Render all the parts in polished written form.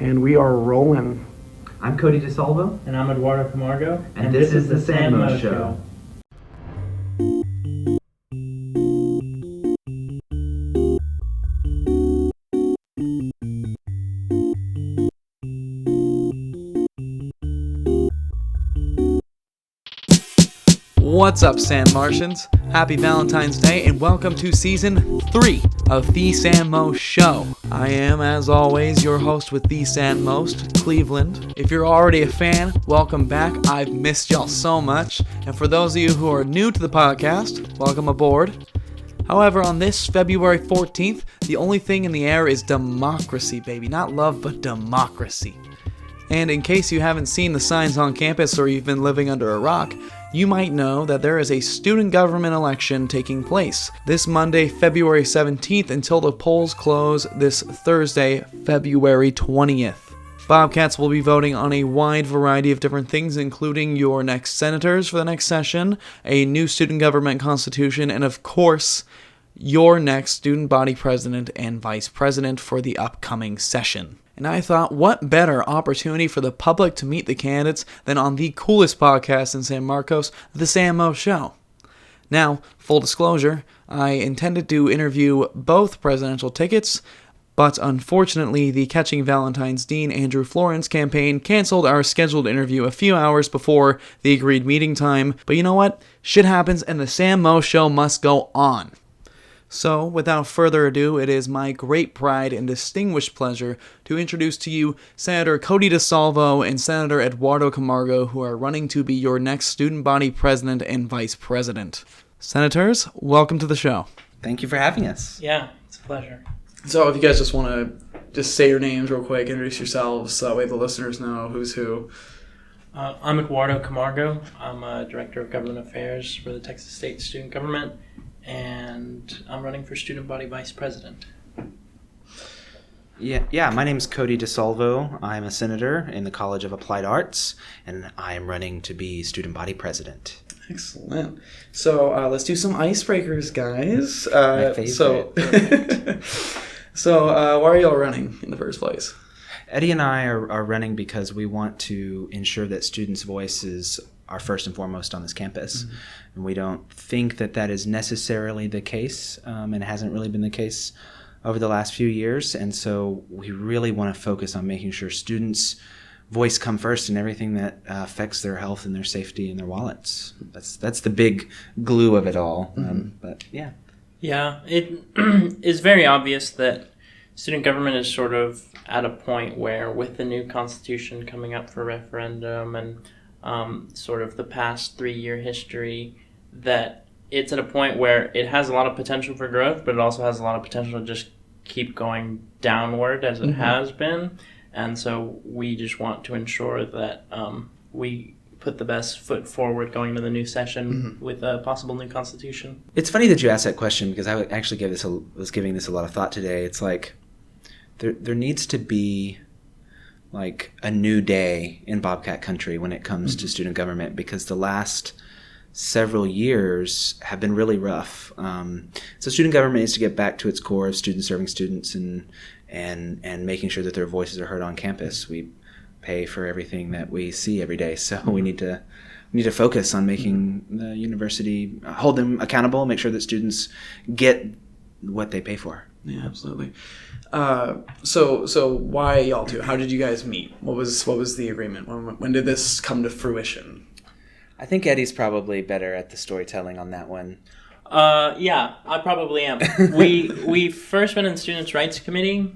And we are rolling. I'm Cody DeSalvo. And I'm Eduardo Camargo. And this is the Sandmo Show. What's up, Sand Martians? Happy Valentine's Day and welcome to Season 3 of The Sandmo Show. I am, as always, your host with The Sandmost, Cleveland. If you're already a fan, welcome back. I've missed y'all so much. And for those of you who are new to the podcast, welcome aboard. However, on this February 14th, the only thing in the air is democracy, baby. Not love, but democracy. And in case you haven't seen the signs on campus or you've been living under a rock, you might know that there is a student government election taking place this Monday, February 17th, until the polls close this Thursday, February 20th. Bobcats will be voting on a wide variety of different things, including your next senators for the next session, a new student government constitution, and of course, your next student body president and vice president for the upcoming session. And I thought, what better opportunity for the public to meet the candidates than on the coolest podcast in San Marcos, The Sandmo Show. Now, full disclosure, I intended to interview both presidential tickets, but unfortunately, the Catching Valentine's Dean Andrew Florence campaign canceled our scheduled interview a few hours before the agreed meeting time. But you know what? Shit happens and The Sandmo Show must go on. So, without further ado, it is my great pride and distinguished pleasure to introduce to you Senator Cody DeSalvo and Senator Eduardo Camargo, who are running to be your next student body president and vice president. Senators, welcome to the show. Thank you for having us. Yeah, it's a pleasure. So, if you guys just want to just say your names real quick, introduce yourselves, so that way the listeners know who's who. I'm Eduardo Camargo. I'm a Director of Government Affairs for the Texas State Student Government, and I'm running for Student Body Vice President. Yeah. My name's Cody DeSalvo. I'm a senator in the College of Applied Arts, and I am running to be Student Body President. Excellent. So let's do some icebreakers, guys. My favorite. So why are y'all running in the first place? Eddie and I are running because we want to ensure that students' voices are first and foremost on this campus. Mm-hmm. And we don't think that is necessarily the case, and it hasn't really been the case over the last few years. And so we really want to focus on making sure students' voice come first in everything that affects their health and their safety and their wallets. That's the big glue of it all. Mm-hmm. But yeah. Yeah, it is very obvious that student government is sort of at a point where, with the new constitution coming up for referendum and sort of the past 3-year history, that it's at a point where it has a lot of potential for growth, but it also has a lot of potential to just keep going downward as it Mm-hmm. has been. And so we just want to ensure that we put the best foot forward going into the new session mm-hmm. with a possible new constitution. It's funny that you asked that question, because I actually was giving this a lot of thought today. It's like there needs to be like a new day in Bobcat country when it comes mm-hmm. to student government, because the last several years have been really rough. So student government needs to get back to its core of students serving students and making sure that their voices are heard on campus. We pay for everything that we see every day, so we need to focus on making the university hold them accountable, make sure that students get what they pay for. Yeah, absolutely. So why y'all two? How did you guys meet? What was the agreement? When did this come to fruition? I think Eddie's probably better at the storytelling on that one. Yeah, I probably am. We first met in the Students' Rights Committee.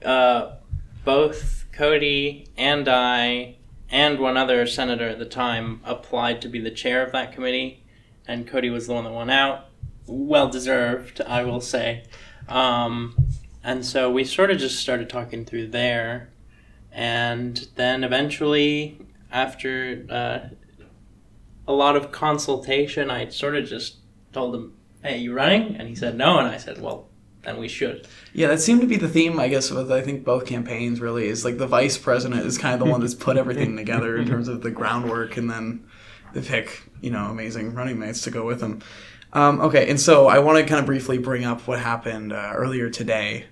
Both Cody and I and one other senator at the time applied to be the chair of that committee, and Cody was the one that won out. Well deserved, I will say. And so we sort of just started talking through there, and then eventually, after a lot of consultation, I sort of just told him, "Hey, you running?" And he said no, and I said, "Well, then we should." Yeah, that seemed to be the theme, I guess, with I think both campaigns. Really, is like the vice president is kind of the one that's put everything together in terms of the groundwork, and then they pick amazing running mates to go with them. And so I want to kind of briefly bring up what happened earlier today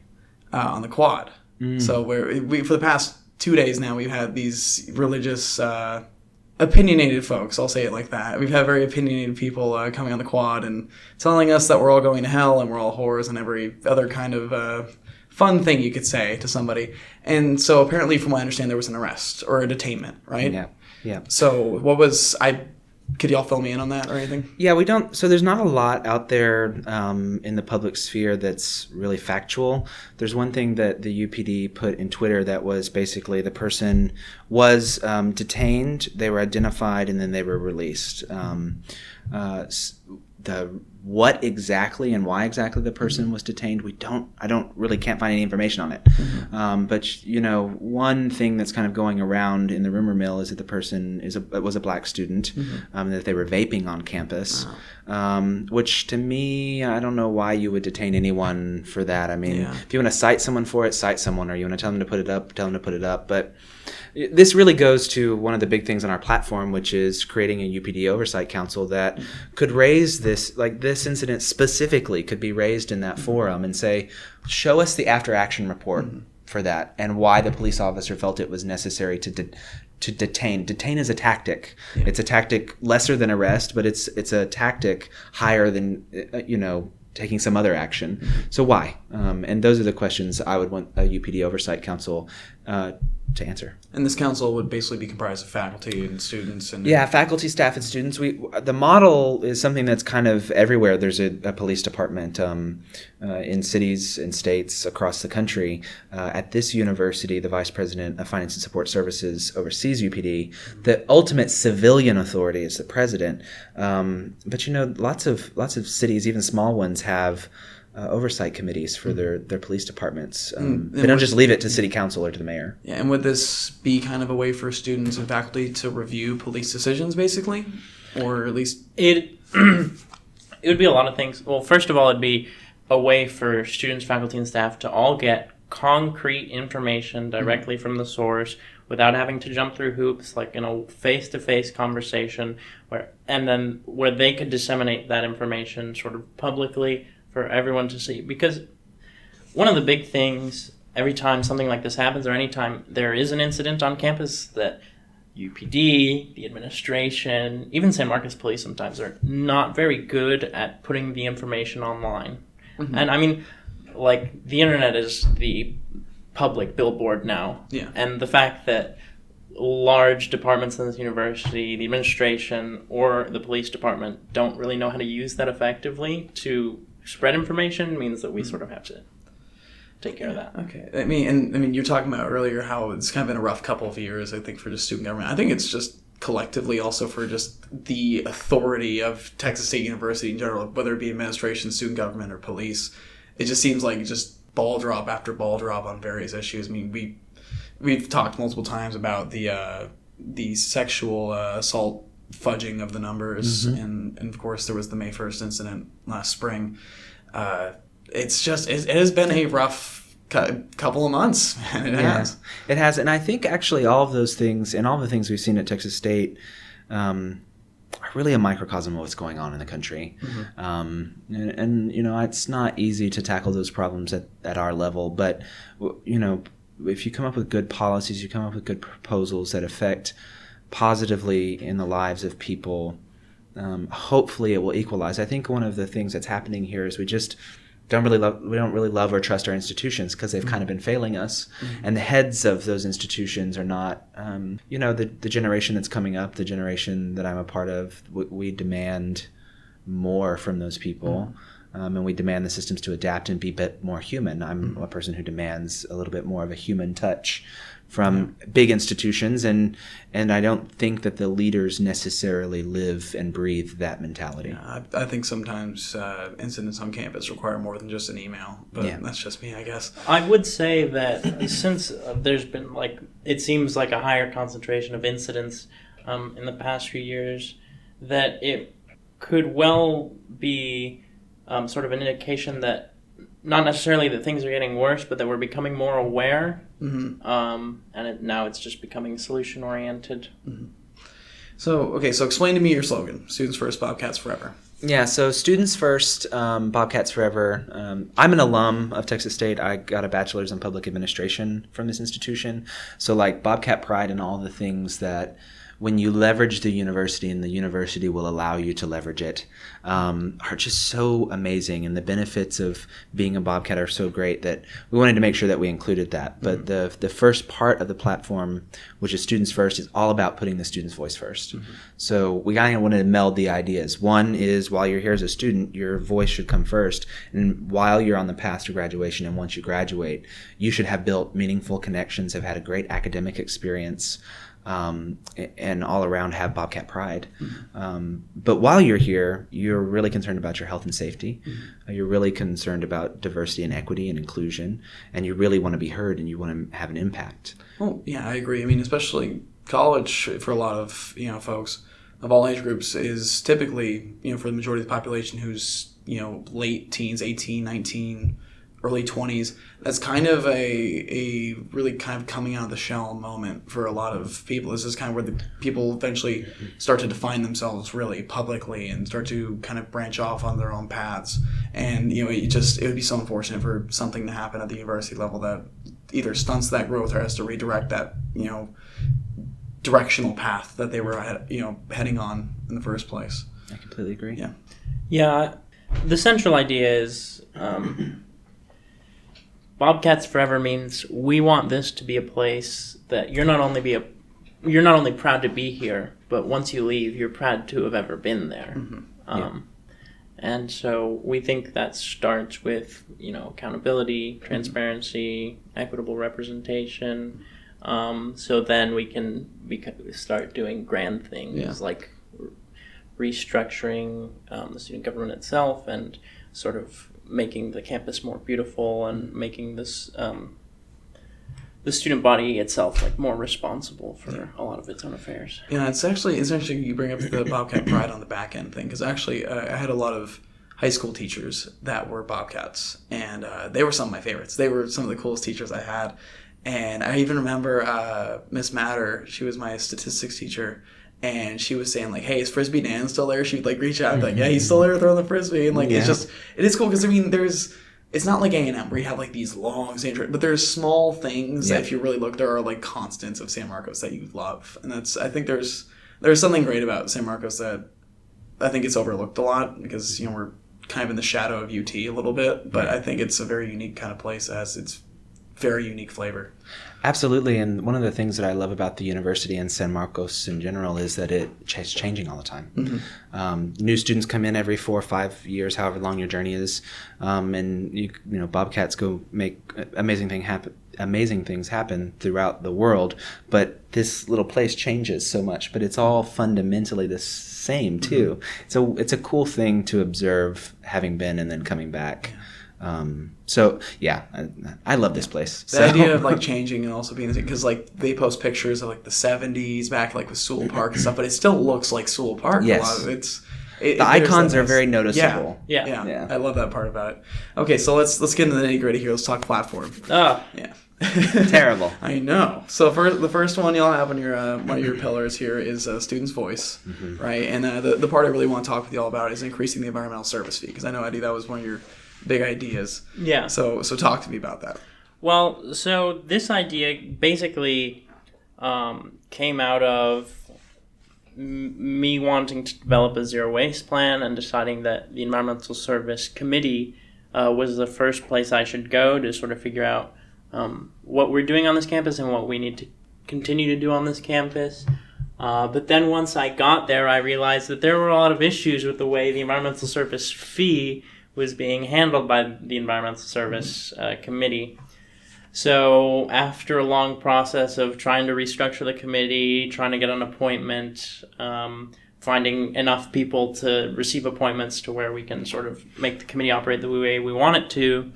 on the quad. So we for the past 2 days now, we've had these religious, opinionated folks, I'll say it like that. We've had very opinionated people coming on the quad and telling us that we're all going to hell and we're all whores and every other kind of fun thing you could say to somebody. And so apparently, from what I understand, there was an arrest or a detainment, right? Yeah. So could y'all fill me in on that or anything? Yeah, we don't. So there's not a lot out there in the public sphere that's really factual. There's one thing that the UPD put in Twitter that was basically the person was detained, they were identified, and then they were released. What exactly and why exactly the person was detained, can't find any information on it. But one thing that's kind of going around in the rumor mill is that the person was a black student, that they were vaping on campus, which to me, I don't know why you would detain anyone for that. I mean, if you want to cite someone for it, cite someone, or you want to tell them to put it up, tell them to put it up. But this really goes to one of the big things on our platform, which is creating a UPD oversight council that could raise this incident specifically could be raised in that forum and say, show us the after action report for that and why the police officer felt it was necessary to detain. Detain is a tactic. Yeah. It's a tactic lesser than arrest, but it's a tactic higher than, taking some other action. So why? And those are the questions I would want a UPD oversight council to answer. And this council would basically be comprised of faculty and students and faculty, staff, and students. The model is something that's kind of everywhere. There's a police department in cities and states across the country. At this university, the vice president of finance and support services oversees UPD. The ultimate civilian authority is the president. But lots of cities, even small ones, have oversight committees for their police departments. They don't just leave it to city council or to the mayor. Yeah, and would this be kind of a way for students and faculty to review police decisions, basically? Or at least... It would be a lot of things. Well, first of all, it'd be a way for students, faculty, and staff to all get concrete information directly from the source without having to jump through hoops, like in a face-to-face conversation, where they could disseminate that information sort of publicly for everyone to see. Because one of the big things every time something like this happens, or anytime there is an incident on campus, that UPD, the administration, even San Marcos police sometimes are not very good at putting the information online. And I mean, like, the internet is the public billboard now. Yeah. And the fact that large departments in this university, the administration, or the police department don't really know how to use that effectively to spread information means that we sort of have to take care of that. Okay. I mean, you're talking about earlier how it's kind of been a rough couple of years, I think, for just student government. I think it's just collectively also for just the authority of Texas State University in general, whether it be administration, student government, or police. It just seems like just ball drop after ball drop on various issues. I mean, we've talked multiple times about the sexual assault fudging of the numbers, and of course there was the May 1st incident last spring. It has been a rough couple of months, man. It has, and I think actually all of those things and all the things we've seen at Texas State are really a microcosm of what's going on in the country. And it's not easy to tackle those problems at our level, but if you come up with good policies, you come up with good proposals that affect positively in the lives of people, hopefully it will equalize. I think one of the things that's happening here is we don't really love or trust our institutions because they've kind of been failing us, and the heads of those institutions are not the generation that's coming up, the generation that I'm a part of. We demand more from those people, and we demand the systems to adapt and be a bit more human. I'm a person who demands a little bit more of a human touch from big institutions, and I don't think that the leaders necessarily live and breathe that mentality. Yeah, I think sometimes incidents on campus require more than just an email, but that's just me, I guess. I would say that since there's been, it seems like a higher concentration of incidents in the past few years, that it could well be sort of an indication that not necessarily that things are getting worse, but that we're becoming more aware, and now it's just becoming solution-oriented. So explain to me your slogan, Students First, Bobcats Forever. Yeah, so Students First, Bobcats Forever. I'm an alum of Texas State. I got a bachelor's in public administration from this institution. So like Bobcat Pride and all the things that when you leverage the university and the university will allow you to leverage it, are just so amazing. And the benefits of being a Bobcat are so great that we wanted to make sure that we included that. But the first part of the platform, which is Students First, is all about putting the student's voice first. So we kind of wanted to meld the ideas. One is while you're here as a student, your voice should come first. And while you're on the path to graduation and once you graduate, you should have built meaningful connections, have had a great academic experience, and all around have Bobcat pride. But while you're here, you're really concerned about your health and safety. You're really concerned about diversity and equity and inclusion, and you really want to be heard and you want to have an impact. Well, yeah, I agree. I mean, especially college for a lot of, folks of all age groups is typically, for the majority of the population who's, late teens, 18, 19, early 20s, that's kind of a really kind of coming out of the shell moment for a lot of people. This is kind of where the people eventually start to define themselves really publicly and start to kind of branch off on their own paths. And, it would be so unfortunate for something to happen at the university level that either stunts that growth or has to redirect that, directional path that they were, heading on in the first place. I completely agree. Yeah. Yeah. The central idea is, Bobcats Forever means we want this to be a place that you're not only proud to be here, but once you leave, you're proud to have ever been there. And so we think that starts with accountability, transparency, equitable representation. So then we can start doing grand things like restructuring the student government itself and sort of making the campus more beautiful and making this the student body itself more responsible for a lot of its own affairs. Yeah, it's interesting you bring up the Bobcat Pride on the back end thing, because actually I had a lot of high school teachers that were Bobcats, and they were some of my favorites. They were some of the coolest teachers I had, and I even remember Miss Matter. She was my statistics teacher. And she was saying, hey, is Frisbee Dan still there? She'd, reach out and be yeah, he's still there throwing the Frisbee. And, it is cool because, it's not like A&M where you have, these long standard, but there's small things that if you really look, there are, constants of San Marcos that you love. And I think there's something great about San Marcos that I think it's overlooked a lot because, we're kind of in the shadow of UT a little bit. But I think it's a very unique kind of place that has its very unique flavor. Absolutely, and one of the things that I love about the university and San Marcos in general is that it's changing all the time. New students come in every 4 or 5 years, however long your journey is, and Bobcats go make amazing things happen throughout the world. But this little place changes so much, but it's all fundamentally the same too. So it's a cool thing to observe, having been and then coming back. I love this place. The idea of changing and also being, because they post pictures of the 70s back with Sewell Park and stuff, but it still looks like Sewell Park. Yes. A lot of the icons are very noticeable. Yeah. I love that part about it. Okay, so let's get into the nitty gritty here. Let's talk platform. Oh. Yeah. Terrible. I know. So the first one you'll have on your one of your pillars here is student's voice, right? And the part I really want to talk with you all about is increasing the environmental service fee, because I know, Eddie, that was one of your big ideas. Yeah. So talk to me about that. Well, so this idea basically came out of me wanting to develop a zero waste plan and deciding that the Environmental Service Committee was the first place I should go to sort of figure out what we're doing on this campus and what we need to continue to do on this campus. But then once I got there, I realized that there were a lot of issues with the way the Environmental Service fee was being handled by the Environmental Service Committee. So after a long process of trying to restructure the committee, trying to get an appointment, finding enough people to receive appointments to where we can sort of make the committee operate the way we want it to,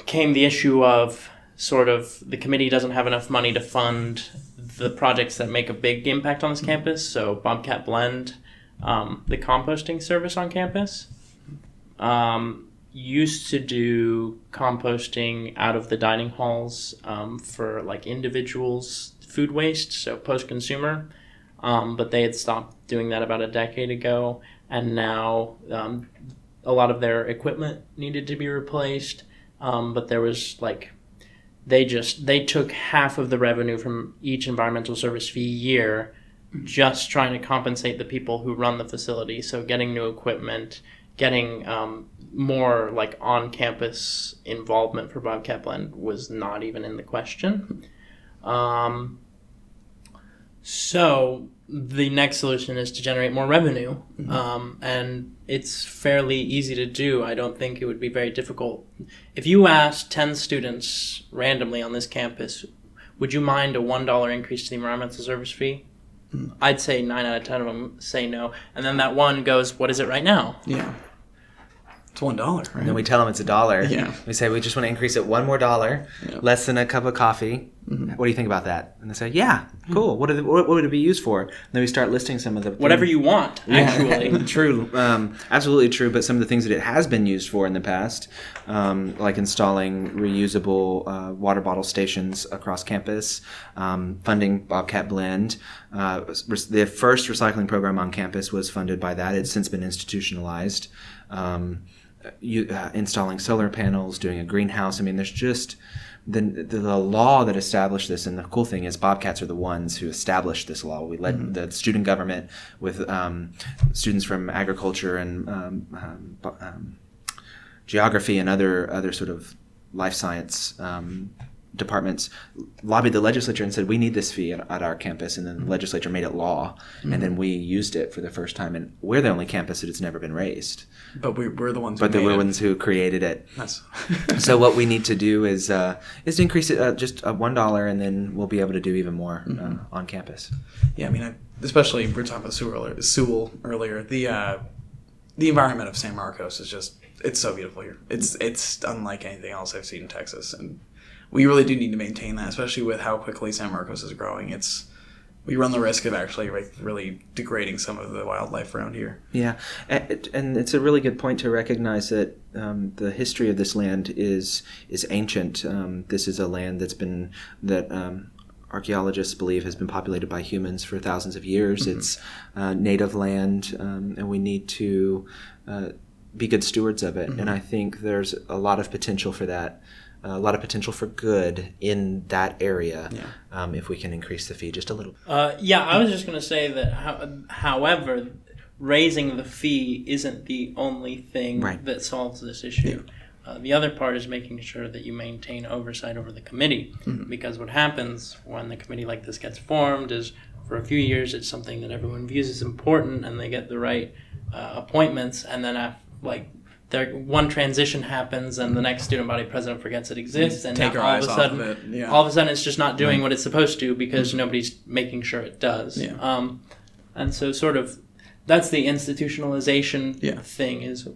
came the issue of sort of the committee doesn't have enough money to fund the projects that make a big impact on this campus. So Bobcat Blend, the composting service on campus, used to do composting out of the dining halls for individuals' food waste, so post-consumer, but they had stopped doing that about a decade ago, and now a lot of their equipment needed to be replaced. But there was like, they took half of the revenue from each environmental service fee year, just trying to compensate the people who run the facility. So getting new equipment, getting more like on-campus involvement for Bobcat Blend was not even in the question. So the next solution is to generate more revenue, and it's fairly easy to do. I don't think it would be very difficult. If you asked 10 students randomly on this campus, would you mind a $1 increase to the environmental service fee? I'd say 9 out of 10 of them say no. And then that one goes, what is it right now? Yeah. It's $1, right? And then we tell them it's $1. Yeah. We say, we just want to increase it $1 more, less than a cup of coffee. What do you think about that? And they say, yeah, cool. What would it be used for? And then we start listing some of the whatever you want, actually. True. Absolutely true. But some of the things that it has been used for in the past, like installing reusable water bottle stations across campus, funding Bobcat Blend. The first recycling program on campus was funded by that. It's since been institutionalized. Installing solar panels, doing a greenhouse. I mean, there's just the law that established this, and the cool thing is Bobcats are the ones who established this law. We led the student government with students from agriculture and geography and other sort of life science departments lobbied the legislature and said, we need this fee at our campus, and then the legislature made it law, and then we used it for the first time, and we're the only campus that it's never been raised. But we're the ones who created it. So what we need to do is increase it just $1, and then we'll be able to do even more on campus. Yeah, I mean, especially we were talking about Sewell earlier. The environment of San Marcos is just, it's so beautiful here. It's unlike anything else I've seen in Texas, and we really do need to maintain that, especially with how quickly San Marcos is growing. We run the risk of actually really degrading some of the wildlife around here. Yeah, and it's a really good point to recognize that the history of this land is ancient. This is a land that archaeologists believe has been populated by humans for thousands of years. It's native land, and we need to be good stewards of it. And I think there's a lot of potential for that. A lot of potential for good in that area if we can increase the fee just a little. I was just going to say that, however, raising the fee isn't the only thing that solves this issue. The other part is making sure that you maintain oversight over the committee, because what happens when a committee like this gets formed is for a few years it's something that everyone views as important and they get the right appointments, and then one transition happens and the next student body president forgets it exists, and all of a sudden it's just not doing what it's supposed to because nobody's making sure it does. And so sort of that's the institutionalization thing is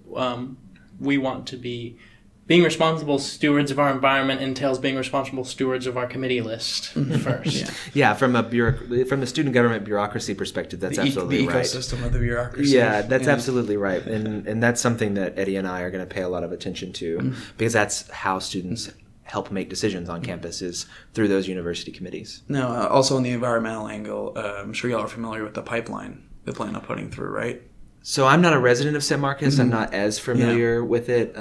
we want to be being responsible stewards of our environment entails being responsible stewards of our committee list first. From the student government bureaucracy perspective, that's absolutely right. The ecosystem of the bureaucracy. Yeah, that's absolutely right. And that's something that Eddie and I are going to pay a lot of attention to because that's how students help make decisions on campus is through those university committees. Now, also on the environmental angle, I'm sure y'all are familiar with the pipeline they plan on putting through, right? So I'm not a resident of San Marcos. I'm not as familiar with it.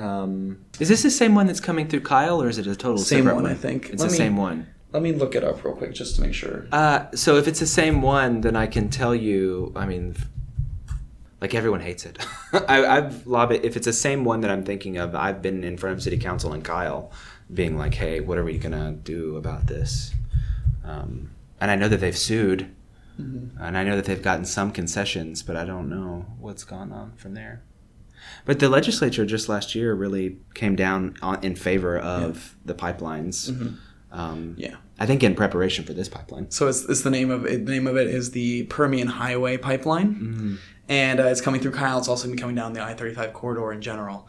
Is this the same one that's coming through Kyle, or is it a total separate one? I think. It's the same one. Let me look it up real quick just to make sure. So if it's the same one, then I can tell you, I mean, like everyone hates it. I've lobbied, if it's the same one that I'm thinking of, I've been in front of City Council and Kyle being like, hey, what are we going to do about this? And I know that they've sued. And I know that they've gotten some concessions, but I don't know what's gone on from there. But the legislature just last year really came down in favor of the pipelines. I think in preparation for this pipeline. So it's the name of it. The name of it is the Permian Highway Pipeline, and it's coming through Kyle. It's also going to be coming down the I-35 corridor in general,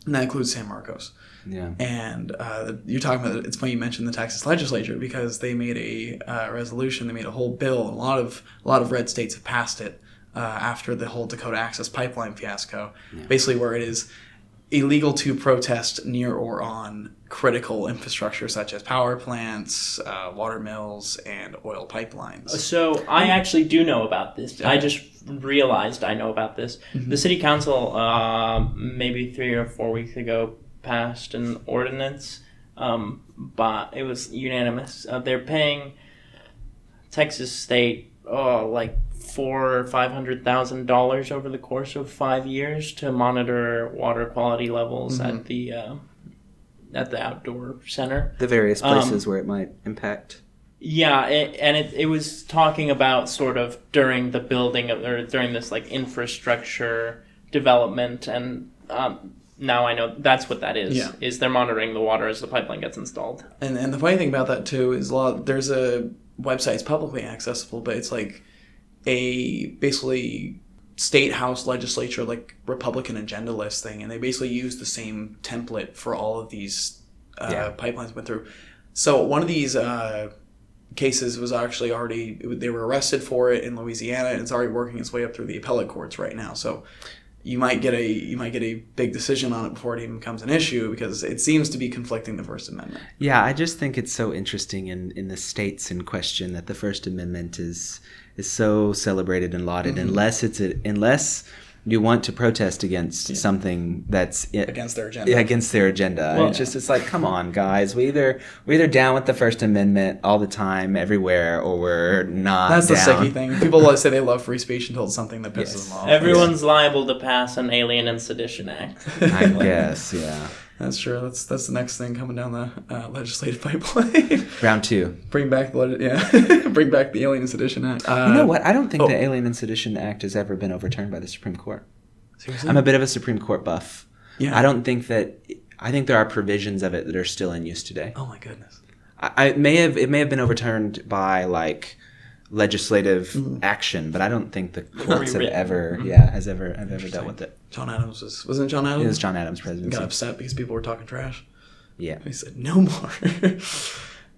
and that includes San Marcos. And you're talking about, it's funny you mentioned the Texas legislature because they made a resolution, they made a whole bill, and a lot of red states have passed it after the whole Dakota Access Pipeline fiasco. Basically where it is, illegal to protest near or on critical infrastructure such as power plants, water mills, and oil pipelines. So I actually do know about this. I just realized I know about this. The city council, maybe 3 or 4 weeks ago, passed an ordinance, but it was unanimous. They're paying Texas State like $400,000 or $500,000 over the course of 5 years to monitor water quality levels at the outdoor center. The various places where it might impact. Yeah, it was talking about sort of during the building or during this like infrastructure development, and now I know that's what that is. Yeah. Is they're monitoring the water as the pipeline gets installed. And the funny thing about that too is there's a website, it's publicly accessible, but it's like a basically state house legislature like Republican agenda list thing, and they basically use the same template for all of these pipelines went through. So one of these cases was actually they were arrested for it in Louisiana, and it's already working its way up through the appellate courts right now. So you might get a big decision on it before it even becomes an issue, because it seems to be conflicting the First Amendment. Yeah, I just think it's so interesting in the states in question that the First Amendment is so celebrated and lauded, unless you want to protest against something that's against their agenda. Yeah, against their agenda. Well, it's like, come on, guys. We're either down with the First Amendment all the time, everywhere, or we're not. That's the down. sticky thing. People say they love free speech until it's something that pisses them off. Everyone's liable to pass an Alien and Sedition Act. I guess, yeah. That's true. That's the next thing coming down the legislative pipeline. Round 2. Bring back the Alien and Sedition Act. You know what? I don't think the Alien and Sedition Act has ever been overturned by the Supreme Court. Seriously? I'm a bit of a Supreme Court buff. Yeah. I think there are provisions of it that are still in use today. Oh my goodness. It may have been overturned by like legislative action, but I don't think the courts have ever dealt with it. John Adams wasn't John Adams? It was John Adams' presidency. Got upset because people were talking trash. Yeah. He said no more.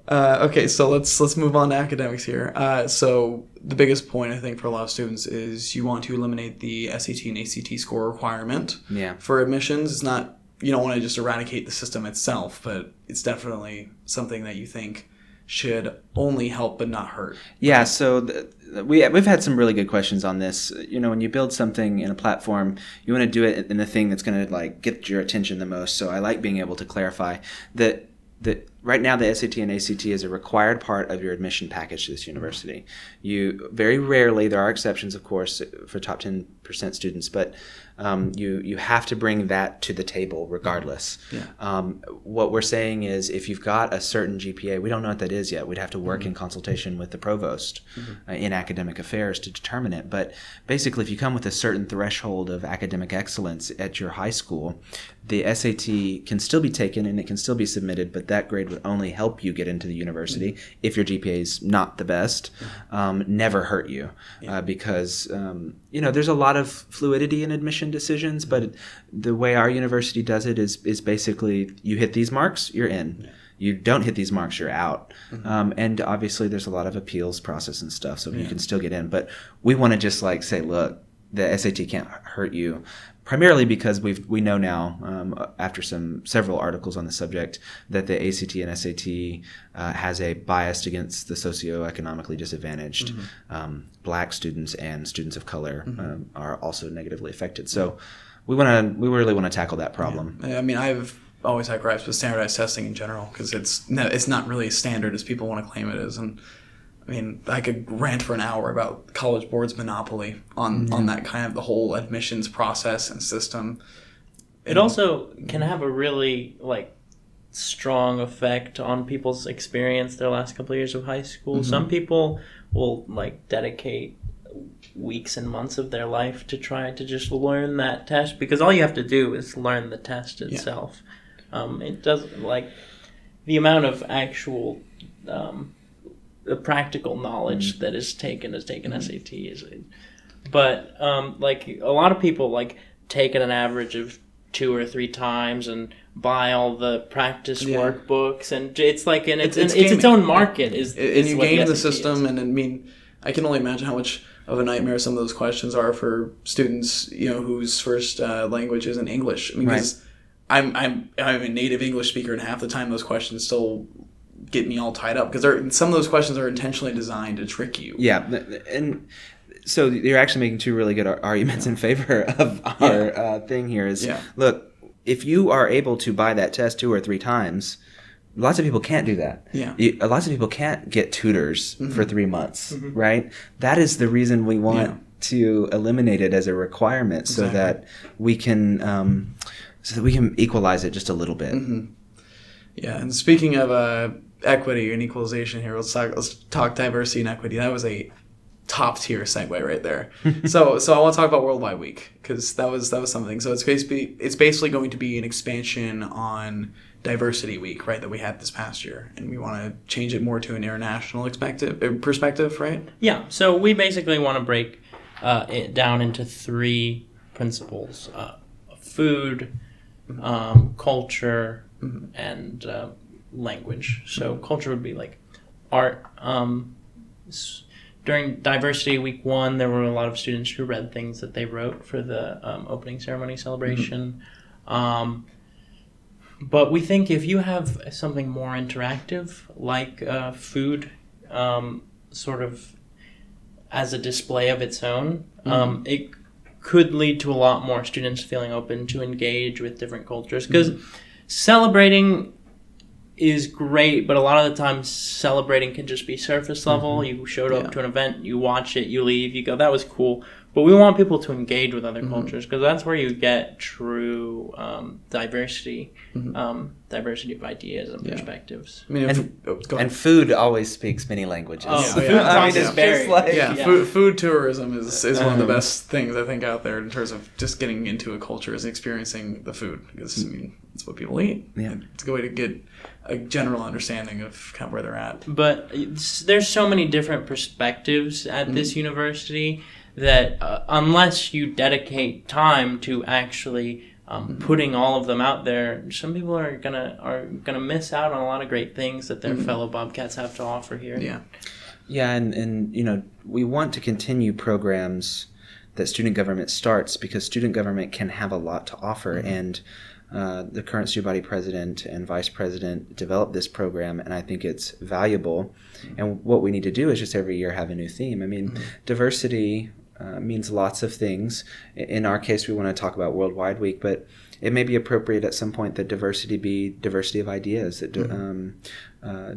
Okay, so let's move on to academics here. So the biggest point I think for a lot of students is you want to eliminate the SAT and ACT score requirement for admissions. It's not, you don't want to just eradicate the system itself, but it's definitely something that you think should only help but not hurt. Yeah, so we've had some really good questions on this. You know, when you build something in a platform, you want to do it in the thing that's going to like get your attention the most. So I like being able to clarify that right now the SAT and ACT is a required part of your admission package to this university. You very rarely, there are exceptions of course for top 10% students, but you have to bring that to the table regardless. Yeah. What we're saying is if you've got a certain GPA, we don't know what that is yet. We'd have to work in consultation with the provost in academic affairs to determine it. But basically, if you come with a certain threshold of academic excellence at your high school, the SAT can still be taken and it can still be submitted, but that grade would only help you get into the university if your GPA is not the best, never hurt you, because there's a lot of fluidity in admission decisions, but the way our university does it is basically you hit these marks, you're in. Yeah. You don't hit these marks, you're out. And obviously there's a lot of appeals process and stuff, so you can still get in. But we want to just like say, look, the SAT can't hurt you, primarily because we know now, after several articles on the subject, that the ACT and SAT has a bias against the socioeconomically disadvantaged. Black students and students of color are also negatively affected. So we really want to tackle that problem. Yeah. I mean, I've always had gripes with standardized testing in general because it's not really as standard as people want to claim it is. And I mean, I could rant for an hour about College Board's monopoly on that kind of the whole admissions process and system. It also can have a really strong effect on people's experience their last couple of years of high school. Some people will dedicate weeks and months of their life to try to just learn that test, because all you have to do is learn the test itself. It doesn't the amount of actual the practical knowledge that is taken SAT is, but a lot of people take it an average of 2 or 3 times and buy all the practice workbooks, and it's its own market. And you game the system, and I mean, I can only imagine how much of a nightmare some of those questions are for students, whose first language isn't English. I mean, because I'm a native English speaker, and half the time those questions still get me all tied up because some of those questions are intentionally designed to trick you. Yeah, and so you're actually making two really good arguments in favor of our thing here. Is look, if you are able to buy that test 2 or 3 times, lots of people can't do that. Yeah, lots of people can't get tutors for 3 months, right? That is the reason we want to eliminate it as a requirement, so that we can equalize it just a little bit. Yeah, and speaking of equity and equalization here, let's talk diversity and equity. That was a top tier segue right there. So I want to talk about Worldwide Week because that was something. So it's basically going to be an expansion on Diversity Week, right, that we had this past year, and we want to change it more to an international perspective, right? Yeah. So we basically want to break it down into 3 principles: food, culture, and language. So culture would be like art. During Diversity Week 1, there were a lot of students who read things that they wrote for the opening ceremony celebration. But we think if you have something more interactive, like food, sort of as a display of its own, it could lead to a lot more students feeling open to engage with different cultures. Because celebrating is great, but a lot of the time celebrating can just be surface level. You showed up to an event, you watch it, you leave, you go, that was cool. But we want people to engage with other cultures, because that's where you get true diversity of ideas and perspectives. I mean, and food always speaks many lanlanguages. Food tourism is one of the best things I think out there in terms of just getting into a culture, is experiencing the food, because I mean it's what people eat. Yeah, it's a good way to get a general understanding of kind of where they're at. But there's so many different perspectives at this university that unless you dedicate time to actually putting all of them out there, some people are gonna miss out on a lot of great things that their fellow Bobcats have to offer here. Yeah, and you know, we want to continue programs that student government starts, because student government can have a lot to offer, and the current student body president and vice president developed this program, and I think it's valuable. And what we need to do is just every year have a new theme. I mean, diversity means lots of things. In our case, we want to talk about Worldwide Week, but it may be appropriate at some point that diversity be diversity of ideas, that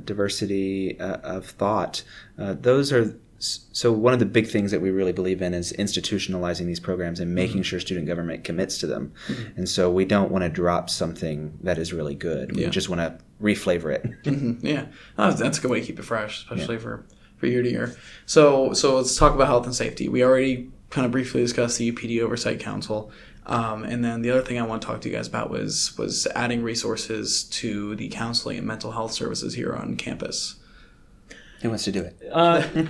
diversity of thought. Those are so one of the big things that we really believe in is institutionalizing these programs and making sure student government commits to them. And so we don't want to drop something that is really good. We just want to reflavor it. Yeah, that's a good way to keep it fresh, especially for year to year. So let's talk about health and safety. We already kind of briefly discussed the UPD Oversight Council. And then the other thing I want to talk to you guys about was adding resources to the counseling and mental health services here on campus. Who wants to do it?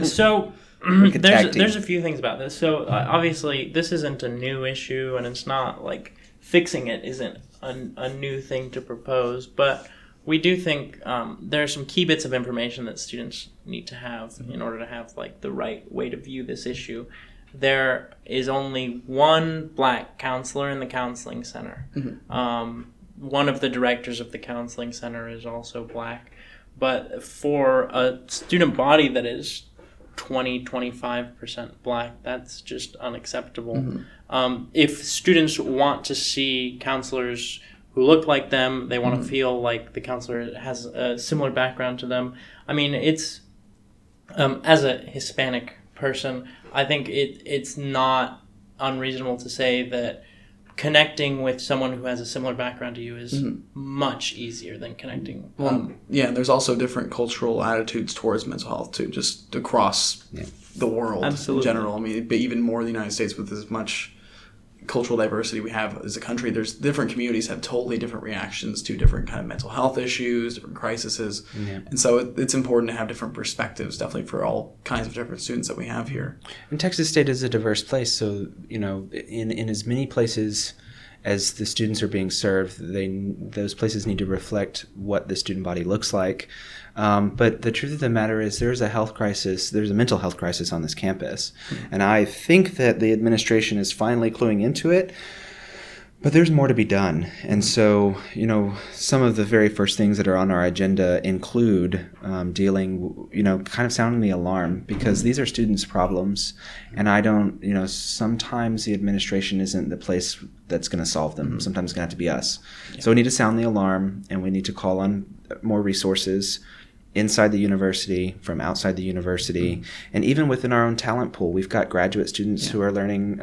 So there's a few things about this. So obviously this isn't a new issue, and it's not like fixing it isn't a new thing to propose, but we do think there are some key bits of information that students need to have in order to have like the right way to view this issue. There is only one Black counselor in the counseling center. One of the directors of the counseling center is also Black. But for a student body that is 20-25% Black, that's just unacceptable. If students want to see counselors who look like them, they want to feel like the counselor has a similar background to them. I mean, it's as a Hispanic person, I think it's not unreasonable to say that connecting with someone who has a similar background to you is much easier than connecting. And there's also different cultural attitudes towards mental health too, just across the world in general. I mean, but even more in the United States with as much cultural diversity we have as a country, there's different communities have totally different reactions to different kind of mental health issues, different crises. And so it's important to have different perspectives, definitely for all kinds of different students that we have here. And Texas State is a diverse place, so you know, in as many places as the students are being served, those places need to reflect what the student body looks like. But the truth of the matter is there's a mental health crisis on this campus. And I think that the administration is finally cluing into it. But there's more to be done. And so, some of the very first things that are on our agenda include dealing, kind of sounding the alarm, because these are students' problems. And I don't, sometimes the administration isn't the place that's going to solve them. Sometimes it's going to have to be us. Yeah. So we need to sound the alarm, and we need to call on more resources inside the university, from outside the university, and even within our own talent pool. We've got graduate students who are learning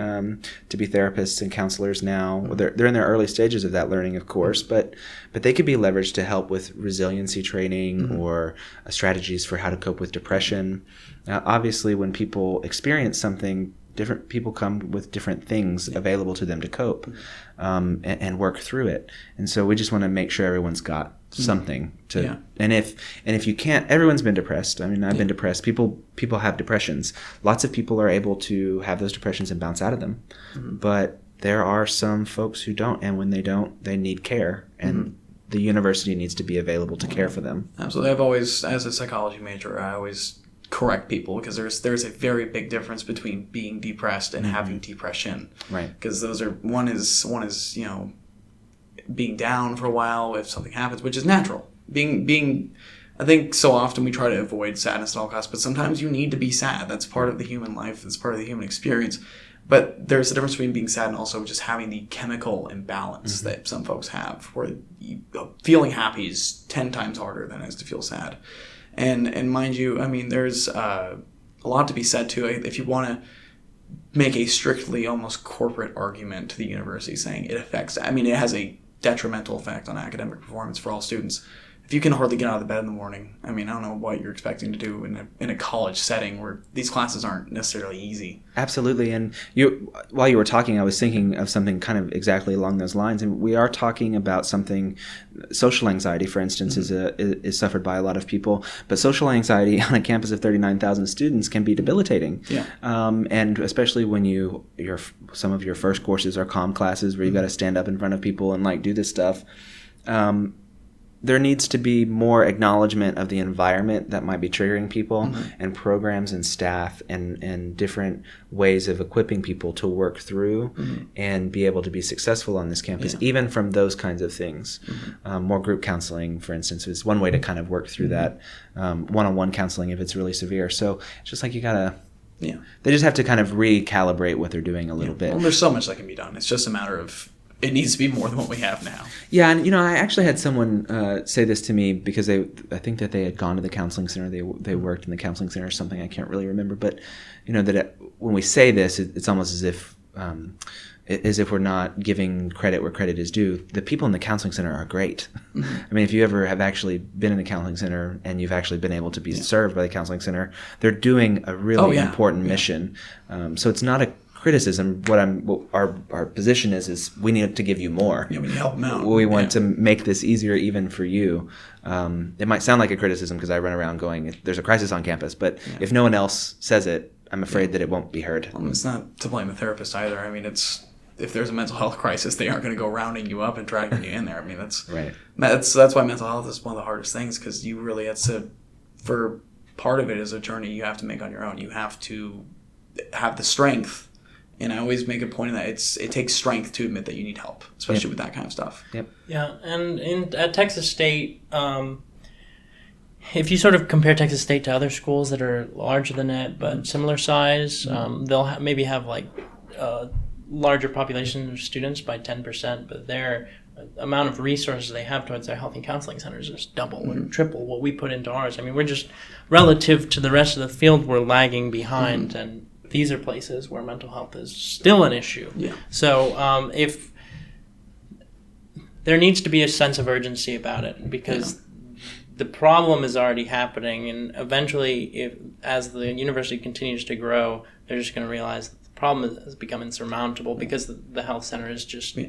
to be therapists and counselors now. They're in their early stages of that learning, of course, but they could be leveraged to help with resiliency training or strategies for how to cope with depression. Obviously, when people experience something, different people come with different things available to them to cope and work through it. And so we just want to make sure everyone's got something to, and if you can't, everyone's been depressed. I mean, I've been depressed. People have depressions. Lots of people are able to have those depressions and bounce out of them. But there are some folks who don't, and when they don't, they need care, and the university needs to be available to care for them. Absolutely. I've always, as a psychology major, I always correct people, because there's a very big difference between being depressed and having depression. Right. Because those are one is being down for a while if something happens, which is natural. Being I think so often we try to avoid sadness at all costs, but sometimes you need to be sad. That's part of the human life. That's part of the human experience. But there's a difference between being sad and also just having the chemical imbalance that some folks have, where feeling happy is 10 times harder than it is to feel sad. And mind you, I mean, there's a lot to be said too. If you want to make a strictly almost corporate argument to the university saying it has a detrimental effect on academic performance for all students. If you can hardly get out of the bed in the morning, I mean, I don't know what you're expecting to do in a college setting where these classes aren't necessarily easy. Absolutely. And while you were talking, I was thinking of something kind of exactly along those lines. And we are talking about something, social anxiety, for instance, is suffered by a lot of people. But social anxiety on a campus of 39,000 students can be debilitating. Yeah. And especially when some of your first courses are comm classes where you've got to stand up in front of people and do this stuff. There needs to be more acknowledgement of the environment that might be triggering people, and programs and staff and different ways of equipping people to work through and be able to be successful on this campus, even from those kinds of things. More group counseling, for instance, is one way to kind of work through that. One-on-one counseling if it's really severe. So it's just like you gotta, they just have to kind of recalibrate what they're doing a little bit. Well, there's so much that can be done. It's just a matter of it needs to be more than what we have now. Yeah, and I actually had someone say this to me because I think that they had gone to the counseling center. They worked in the counseling center or something. I can't really remember, but when we say this, it's almost as if we're not giving credit where credit is due. The people in the counseling center are great. I mean, if you ever have actually been in the counseling center and you've actually been able to be served by the counseling center, they're doing a really important mission. So it's not a criticism. What our position is we need to give you more. Yeah, we need to help them out. We want to make this easier even for you. It might sound like a criticism because I run around going, there's a crisis on campus, but if no one else says it, I'm afraid that it won't be heard. Well, it's not to blame the therapist either. I mean, if there's a mental health crisis, they aren't going to go rounding you up and dragging you in there. I mean, that's right. That's why mental health is one of the hardest things, because you really for part of it is a journey you have to make on your own. You have to have the strength. And I always make a point of that. It takes strength to admit that you need help, especially with that kind of stuff. Yep. Yeah, and at Texas State, if you sort of compare Texas State to other schools that are larger than it but similar size, they'll maybe have larger population of students by 10%, but their amount of resources they have towards their health and counseling centers is double or triple what we put into ours. I mean, we're just, relative to the rest of the field, we're lagging behind, and these are places where mental health is still an issue. Yeah. So if there needs to be a sense of urgency about it, because the problem is already happening, and eventually, as the university continues to grow, they're just going to realize that the problem has become insurmountable because the health center is just... Yeah.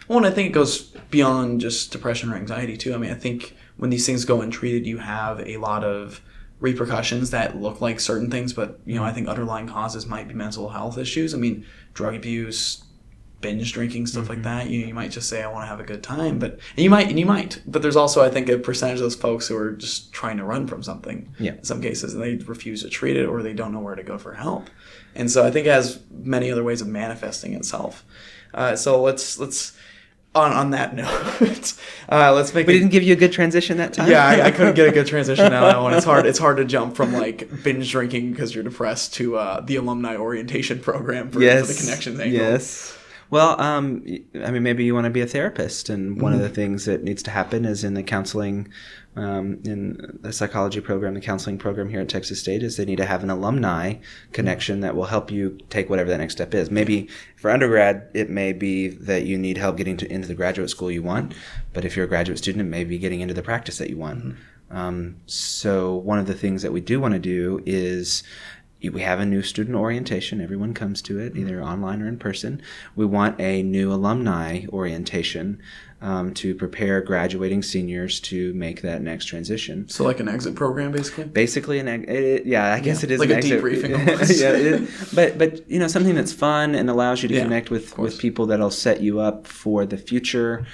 Well, and I think it goes beyond just depression or anxiety, too. I mean, I think when these things go untreated, you have a lot of repercussions that look like certain things, but I think underlying causes might be mental health issues. I mean, drug abuse, binge drinking, stuff like that. You might just say, I want to have a good time, and you might. But there's also, I think, a percentage of those folks who are just trying to run from something. Yeah. In some cases, and they refuse to treat it, or they don't know where to go for help. And so I think it has many other ways of manifesting itself. So let's on that note, let's make. We didn't give you a good transition that time. Yeah, I couldn't get a good transition out of that one. It's hard to jump from like binge drinking because you're depressed to the alumni orientation program for the connections angle. Yes. Well, I mean, maybe you want to be a therapist, and one of the things that needs to happen is in the counseling, in the psychology program, the counseling program here at Texas State, is they need to have an alumni connection that will help you take whatever that next step is. Maybe for undergrad, it may be that you need help getting into the graduate school you want, but if you're a graduate student, it may be getting into the practice that you want. So one of the things that we do want to do is we have a new student orientation. Everyone comes to it, either online or in person. We want a new alumni orientation to prepare graduating seniors to make that next transition. So like an exit program, basically? Basically, I guess it is like an a exit. debriefing. But you know, something that's fun and allows you to connect with people that'll set you up for the future.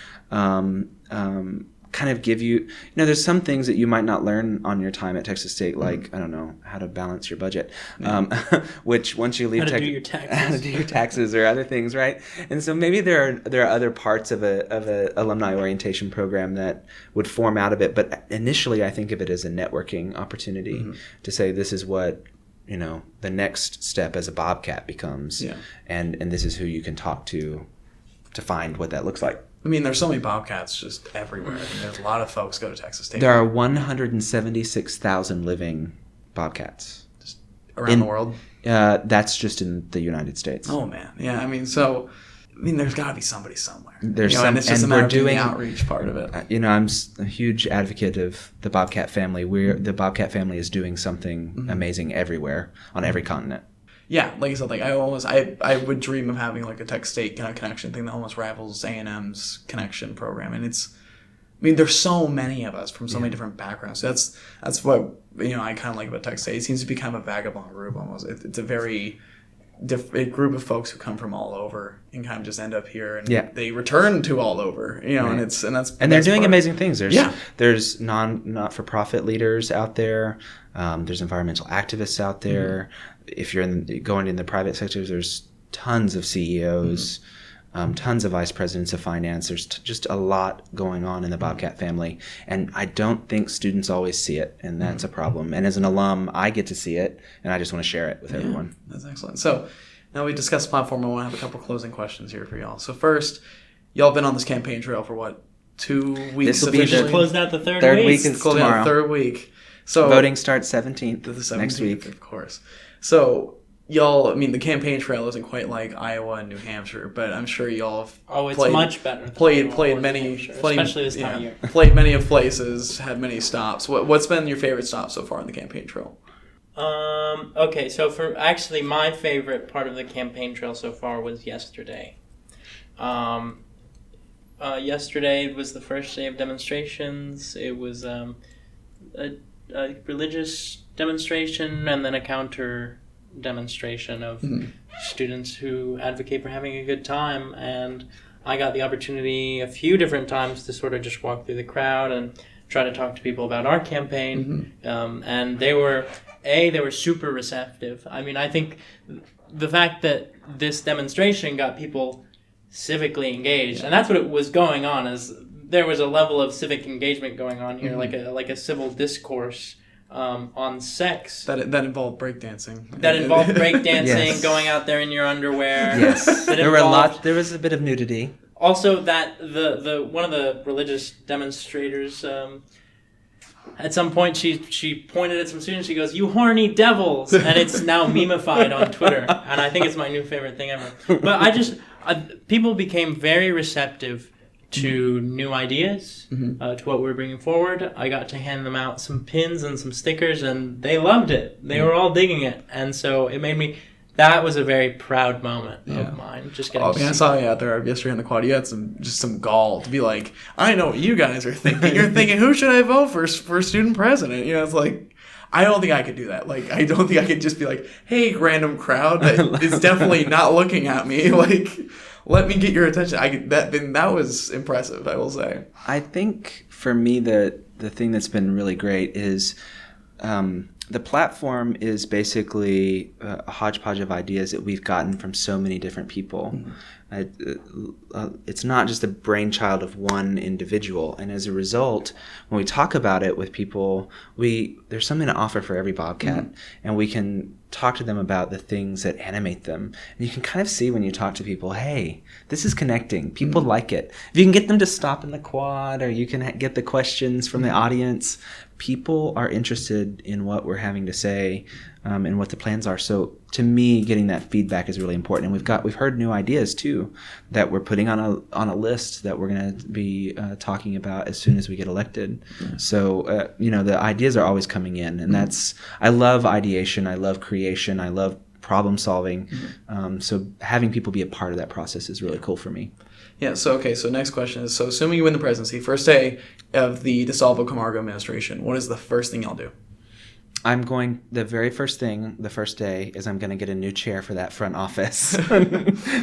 Kind of give you there's some things that you might not learn on your time at Texas State, like I don't know how to balance your budget, which once you leave how to do your taxes, how to do your taxes or other things, right? And so maybe there are other parts of a alumni orientation program that would form out of it, but initially I think of it as a networking opportunity to say this is what the next step as a Bobcat becomes, and this is who you can talk to find what that looks like. I mean, there's so many Bobcats just everywhere. I mean, there's a lot of folks go to Texas State. There are 176,000 living Bobcats. Just around the world? That's just in the United States. Oh, man. Yeah, there's got to be somebody somewhere. There's and it's just and a matter we're of doing doing the outreach part of it. I'm a huge advocate of the Bobcat family. The Bobcat family is doing something amazing everywhere on every continent. Yeah, like I said, I would dream of having like a Tech State kind of connection thing that almost rivals A&M's connection program, and there's so many of us from so many different backgrounds. So that's what I kind of like about Tech State. It seems to be kind of a vagabond group almost. It's a very a group of folks who come from all over and kind of just end up here, and they return to all over, right. and they're doing amazing things. There's not-for-profit leaders out there. There's environmental activists out there. If you're going in the private sectors, there's tons of CEOs, tons of vice presidents of finance. There's just a lot going on in the Bobcat family, and I don't think students always see it, and that's a problem. And as an alum, I get to see it, and I just want to share it with everyone. That's excellent. So now we discussed the platform. I want to have a couple closing questions here for y'all. So first, y'all have been on this campaign trail for what, 2 weeks? This will be closed out the third week. Is tomorrow. Third week. So voting starts 17th, the 17th next week. Of course. So y'all, the campaign trail isn't quite like Iowa and New Hampshire, but I'm sure y'all have much better. Played many, especially this time of year. Played many of places, had many stops. What's been your favorite stop so far on the campaign trail? Okay, so for actually my favorite part of the campaign trail so far was yesterday. Yesterday was the first day of demonstrations. It was a religious demonstration and then a counter demonstration of students who advocate for having a good time, and I got the opportunity a few different times to sort of just walk through the crowd and try to talk to people about our campaign, and they were super receptive. I think the fact that this demonstration got people civically engaged, and that's what it was going on, is there was a level of civic engagement going on here, like a civil discourse on sex. That involved breakdancing. Yes. Going out there in your underwear. Yes. There was a bit of nudity. Also, that the one of the religious demonstrators, at some point she pointed at some students. She goes, "You horny devils," and it's now meme-ified on Twitter, and I think it's my new favorite thing ever. But people became very receptive to new ideas, to what we were bringing forward. I got to hand them out some pins and some stickers, and they loved it. They were all digging it, and so it made me. That was a very proud moment of mine. Just getting. I saw you out there yesterday in the quad. You had some gall to be like, I know what you guys are thinking. You're thinking, who should I vote for student president? It's like, I don't think I could do that. Like, I don't think I could just be like, hey, random crowd that is definitely not looking at me. Like, let me get your attention. That was impressive, I will say. I think for me the thing that's been really great is the platform is basically a hodgepodge of ideas that we've gotten from so many different people. It's not just a brainchild of one individual. And as a result, when we talk about it with people, there's something to offer for every Bobcat, and we can talk to them about the things that animate them. And you can kind of see when you talk to people, hey, this is connecting. People like it. If you can get them to stop in the quad, or you can get the questions from the audience, people are interested in what we're having to say, and what the plans are. So to me, getting that feedback is really important. And we've heard new ideas too that we're putting on a list that we're going to be talking about as soon as we get elected. Yeah. So the ideas are always coming in, and I love ideation. I love creation. I love problem solving. So having people be a part of that process is really cool for me. Yeah, so next question is, so assuming you win the presidency, first day of the DeSalvo Camargo administration, what is the first thing y'all do? The very first thing, the first day, is I'm going to get a new chair for that front office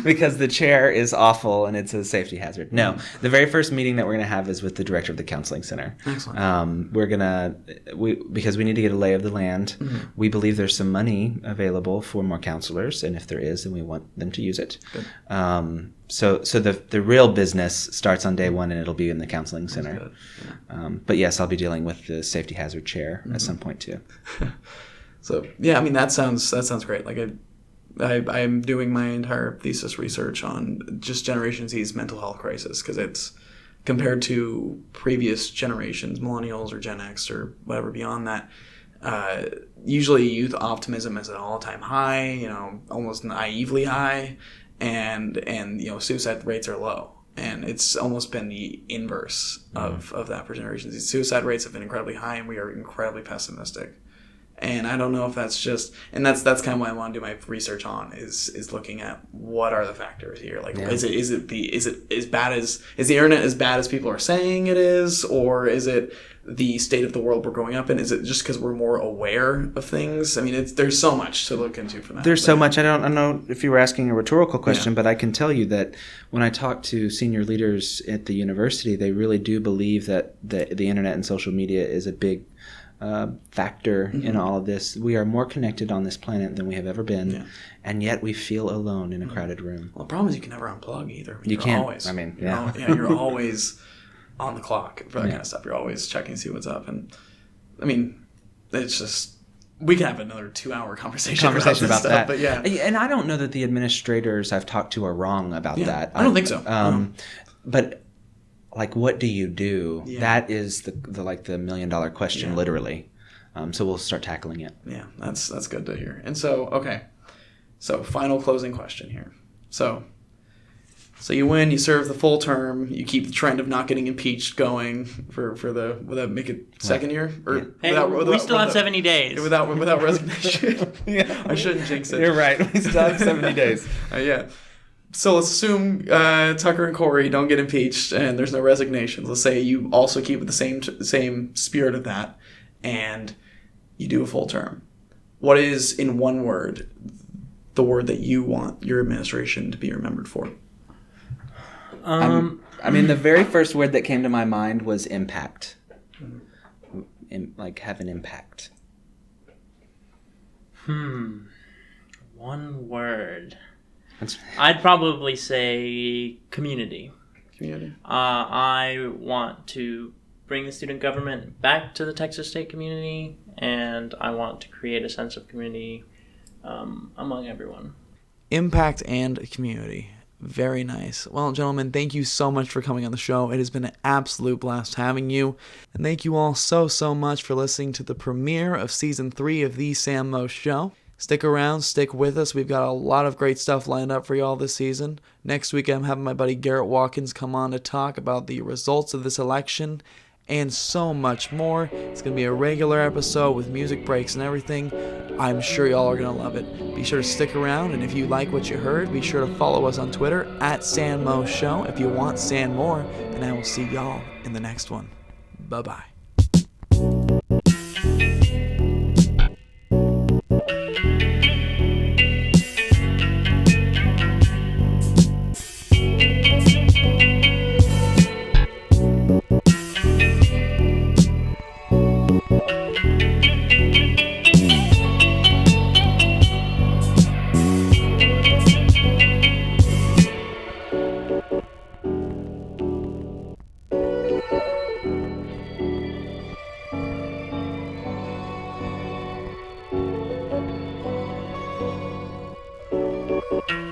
because the chair is awful and it's a safety hazard. No, the very first meeting that we're going to have is with the director of the counseling center. Excellent. Because we need to get a lay of the land. We believe there's some money available for more counselors, and if there is, then we want them to use it. Good. So the real business starts on day one, and it'll be in the counseling center. Yeah. But yes, I'll be dealing with the safety hazard chair at some point too. So yeah, I mean that sounds great. Like I'm doing my entire thesis research on just Generation Z's mental health crisis, because it's compared to previous generations, millennials or Gen X or whatever beyond that. Usually youth optimism is at an all-time high, almost naively high. And suicide rates are low, and it's almost been the inverse of that for generations. These suicide rates have been incredibly high, and we are incredibly pessimistic. And I don't know if that's just, and that's kind of what I want to do my research on is looking at what are the factors here. Like, is the internet as bad as people are saying it is, or is it the state of the world we're growing up in? Is it just because we're more aware of things? I mean, there's so much to look into for that. There's so much. I don't know if you were asking a rhetorical question, but I can tell you that when I talk to senior leaders at the university, they really do believe that the internet and social media is a big factor in all of this. We are more connected on this planet than we have ever been, and yet we feel alone in a crowded room. Well, the problem is you can never unplug either. You can't. Always, you're always on the clock for that kind of stuff. You're always checking to see what's up, and I mean, it's just, we can have another 2-hour conversation about stuff, that. But and I don't know that the administrators I've talked to are wrong about that. I don't think so. But like, what do you do? Yeah. That is the $1 million question, literally. So we'll start tackling it. Yeah, that's good to hear. And so, so final closing question here. So you win, you serve the full term, you keep the trend of not getting impeached going for would that make it second year? Or we still have 70 days. Without resignation. I shouldn't jinx it. You're right. We still have 70 days. So let's assume Tucker and Corey don't get impeached and there's no resignations. Let's say you also keep with the same spirit of that, and you do a full term. What is, in one word, the word that you want your administration to be remembered for? The very first word that came to my mind was impact. Have an impact. One word. I'd probably say community. I want to bring the student government back to the Texas State community, and I want to create a sense of community among everyone. Impact and community. Very nice. Well, gentlemen, thank you so much for coming on the show. It has been an absolute blast having you. And thank you all so much for listening to the premiere of Season 3 of The Sam Mo Show. Stick around, stick with us. We've got a lot of great stuff lined up for y'all this season. Next week, I'm having my buddy Garrett Watkins come on to talk about the results of this election and so much more. It's going to be a regular episode with music breaks and everything. I'm sure y'all are going to love it. Be sure to stick around, and if you like what you heard, be sure to follow us on Twitter @SanMoShow. If you want San more, and I will see y'all in the next one. Bye-bye. Bye.